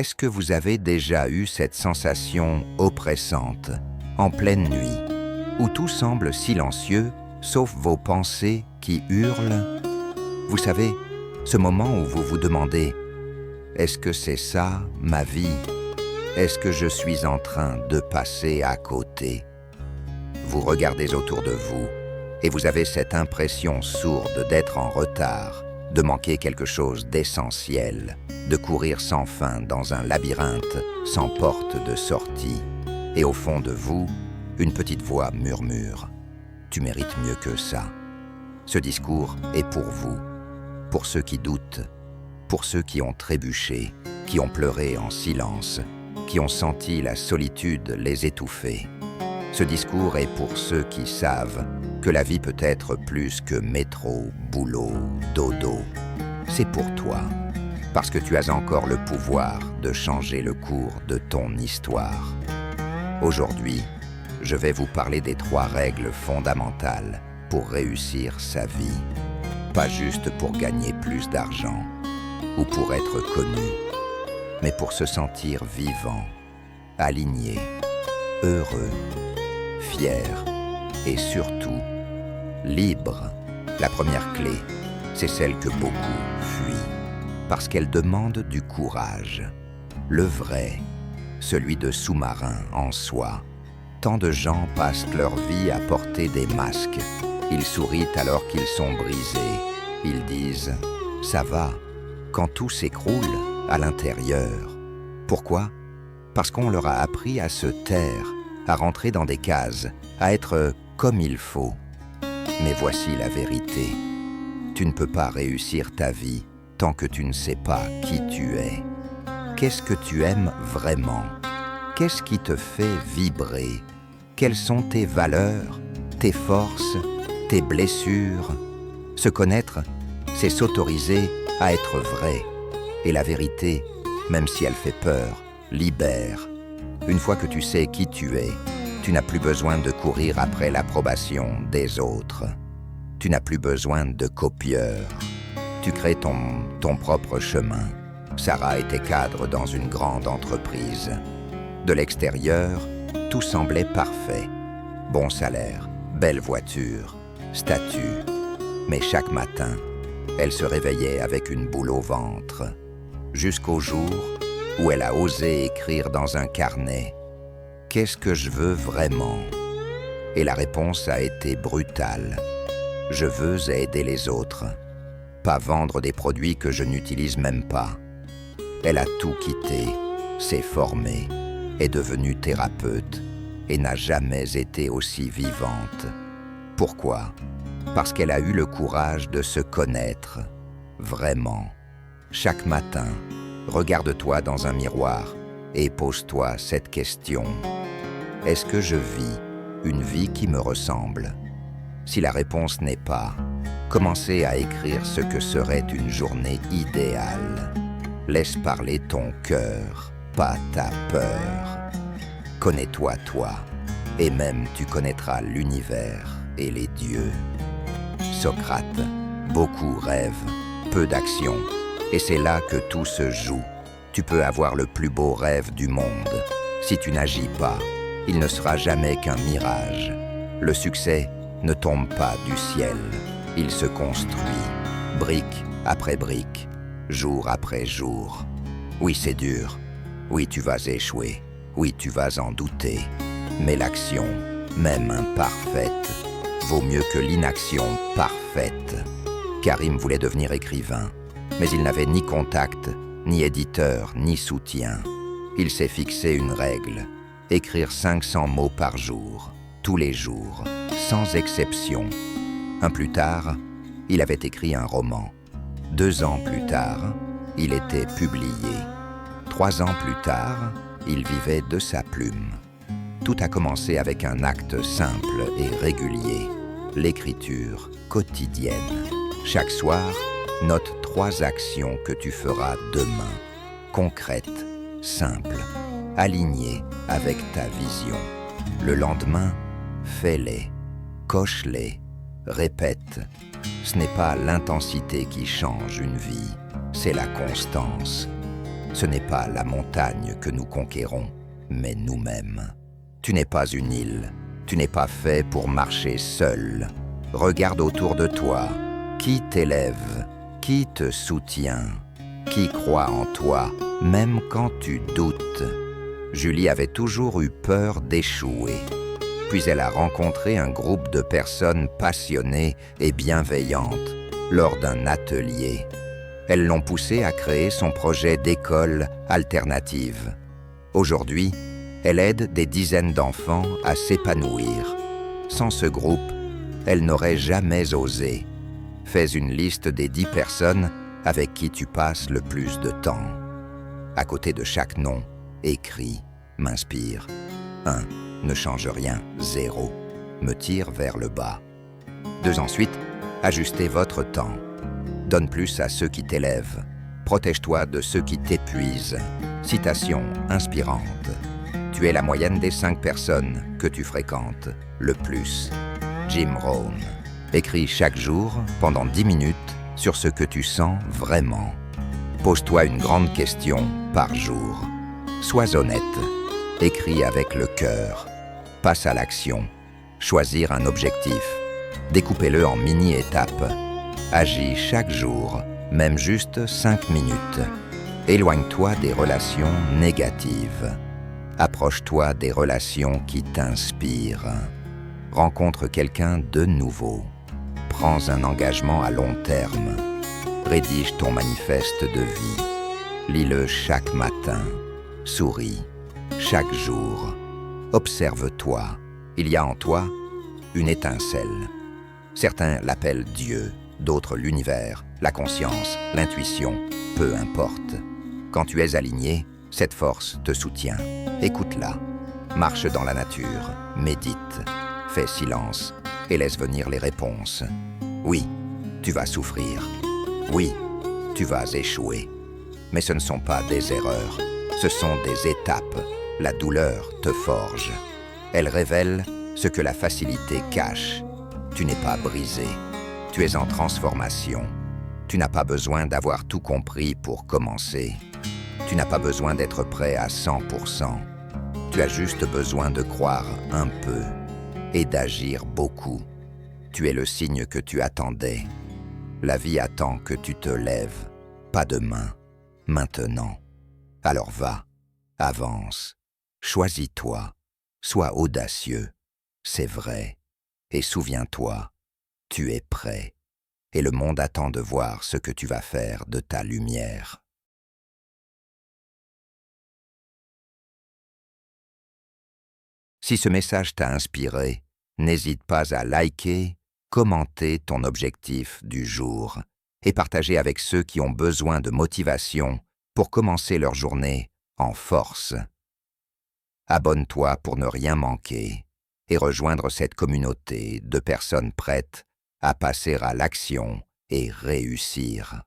Est-ce que vous avez déjà eu cette sensation oppressante, en pleine nuit, où tout semble silencieux, sauf vos pensées qui hurlent? Vous savez, ce moment où vous vous demandez « Est-ce que c'est ça, ma vie? Est-ce que je suis en train de passer à côté ?» Vous regardez autour de vous et vous avez cette impression sourde d'être en retard, de manquer quelque chose d'essentiel, de courir sans fin dans un labyrinthe sans porte de sortie. Et au fond de vous, une petite voix murmure « Tu mérites mieux que ça ». Ce discours est pour vous, pour ceux qui doutent, pour ceux qui ont trébuché, qui ont pleuré en silence, qui ont senti la solitude les étouffer. Ce discours est pour ceux qui savent que la vie peut être plus que métro, boulot, dodo. C'est pour toi, parce que tu as encore le pouvoir de changer le cours de ton histoire. Aujourd'hui, je vais vous parler des 3 règles fondamentales pour réussir sa vie. Pas juste pour gagner plus d'argent ou pour être connu, mais pour se sentir vivant, aligné, heureux, fier et surtout libre. La première clé, c'est celle que beaucoup fuient, parce qu'elle demande du courage. Le vrai, celui de sous-marin en soi. Tant de gens passent leur vie à porter des masques. Ils sourient alors qu'ils sont brisés. Ils disent « ça va » quand tout s'écroule à l'intérieur. Pourquoi? Parce qu'on leur a appris à se taire, à rentrer dans des cases, à être comme il faut. Mais voici la vérité. Tu ne peux pas réussir ta vie tant que tu ne sais pas qui tu es. Qu'est-ce que tu aimes vraiment? Qu'est-ce qui te fait vibrer? Quelles sont tes valeurs, tes forces, tes blessures? Se connaître, c'est s'autoriser à être vrai. Et la vérité, même si elle fait peur, libère. Une fois que tu sais qui tu es, tu n'as plus besoin de courir après l'approbation des autres. Tu n'as plus besoin de copieurs. Tu crées ton propre chemin. Sarah était cadre dans une grande entreprise. De l'extérieur, tout semblait parfait. Bon salaire, belle voiture, statut. Mais chaque matin, elle se réveillait avec une boule au ventre. Jusqu'au jour où elle a osé écrire dans un carnet « Qu'est-ce que je veux vraiment ?» Et la réponse a été brutale. « Je veux aider les autres, pas vendre des produits que je n'utilise même pas. » Elle a tout quitté, s'est formée, est devenue thérapeute et n'a jamais été aussi vivante. Pourquoi? Parce qu'elle a eu le courage de se connaître, vraiment. Chaque matin, regarde-toi dans un miroir et pose-toi cette question. Est-ce que je vis une vie qui me ressemble? Si la réponse n'est pas, commencez à écrire ce que serait une journée idéale. Laisse parler ton cœur, pas ta peur. Connais-toi toi, et même tu connaîtras l'univers et les dieux. Socrate, beaucoup rêvent, peu d'action, et c'est là que tout se joue. Tu peux avoir le plus beau rêve du monde. Si tu n'agis pas, il ne sera jamais qu'un mirage. Le succès ne tombe pas du ciel, il se construit, brique après brique, jour après jour. Oui, c'est dur, oui, tu vas échouer, oui, tu vas en douter, mais l'action, même imparfaite, vaut mieux que l'inaction parfaite. Karim voulait devenir écrivain, mais il n'avait ni contact, ni éditeur, ni soutien. Il s'est fixé une règle, écrire 500 mots par jour, tous les jours, sans exception. Un plus tard, il avait écrit un roman. 2 ans plus tard, il était publié. 3 ans plus tard, il vivait de sa plume. Tout a commencé avec un acte simple et régulier, l'écriture quotidienne. Chaque soir, note 3 actions que tu feras demain, concrètes, simples, alignées avec ta vision. Le lendemain, fais-les, coche-les, répète. Ce n'est pas l'intensité qui change une vie, c'est la constance. Ce n'est pas la montagne que nous conquérons, mais nous-mêmes. Tu n'es pas une île, tu n'es pas fait pour marcher seul. Regarde autour de toi, qui t'élève, qui te soutient, qui croit en toi, même quand tu doutes. Julie avait toujours eu peur d'échouer. Puis elle a rencontré un groupe de personnes passionnées et bienveillantes lors d'un atelier. Elles l'ont poussée à créer son projet d'école alternative. Aujourd'hui, elle aide des dizaines d'enfants à s'épanouir. Sans ce groupe, elle n'aurait jamais osé. Fais une liste des 10 personnes avec qui tu passes le plus de temps. À côté de chaque nom, écris « m'inspire ». 1. Ne change rien. 0. Me tire vers le bas. 2. Ensuite, ajustez votre temps. Donne plus à ceux qui t'élèvent. Protège-toi de ceux qui t'épuisent. Citation inspirante. Tu es la moyenne des 5 personnes que tu fréquentes le plus. Jim Rohn. Écris chaque jour, pendant 10 minutes, sur ce que tu sens vraiment. Pose-toi une grande question par jour. Sois honnête. Écris avec le cœur. Passe à l'action. Choisir un objectif. Découpez-le en mini-étapes. Agis chaque jour, même juste 5 minutes. Éloigne-toi des relations négatives. Approche-toi des relations qui t'inspirent. Rencontre quelqu'un de nouveau. Prends un engagement à long terme. Rédige ton manifeste de vie. Lis-le chaque matin. Souris chaque jour. Observe-toi. Il y a en toi une étincelle. Certains l'appellent Dieu, d'autres l'univers, la conscience, l'intuition, peu importe. Quand tu es aligné, cette force te soutient. Écoute-la. Marche dans la nature, médite, fais silence et laisse venir les réponses. Oui, tu vas souffrir. Oui, tu vas échouer. Mais ce ne sont pas des erreurs, ce sont des étapes. La douleur te forge. Elle révèle ce que la facilité cache. Tu n'es pas brisé. Tu es en transformation. Tu n'as pas besoin d'avoir tout compris pour commencer. Tu n'as pas besoin d'être prêt à 100%. Tu as juste besoin de croire un peu et d'agir beaucoup. Tu es le signe que tu attendais. La vie attend que tu te lèves, pas demain, maintenant. Alors va, avance, choisis-toi, sois audacieux, c'est vrai. Et souviens-toi, tu es prêt, et le monde attend de voir ce que tu vas faire de ta lumière. Si ce message t'a inspiré, n'hésite pas à liker, commenter ton objectif du jour et partager avec ceux qui ont besoin de motivation pour commencer leur journée en force. Abonne-toi pour ne rien manquer et rejoindre cette communauté de personnes prêtes à passer à l'action et réussir.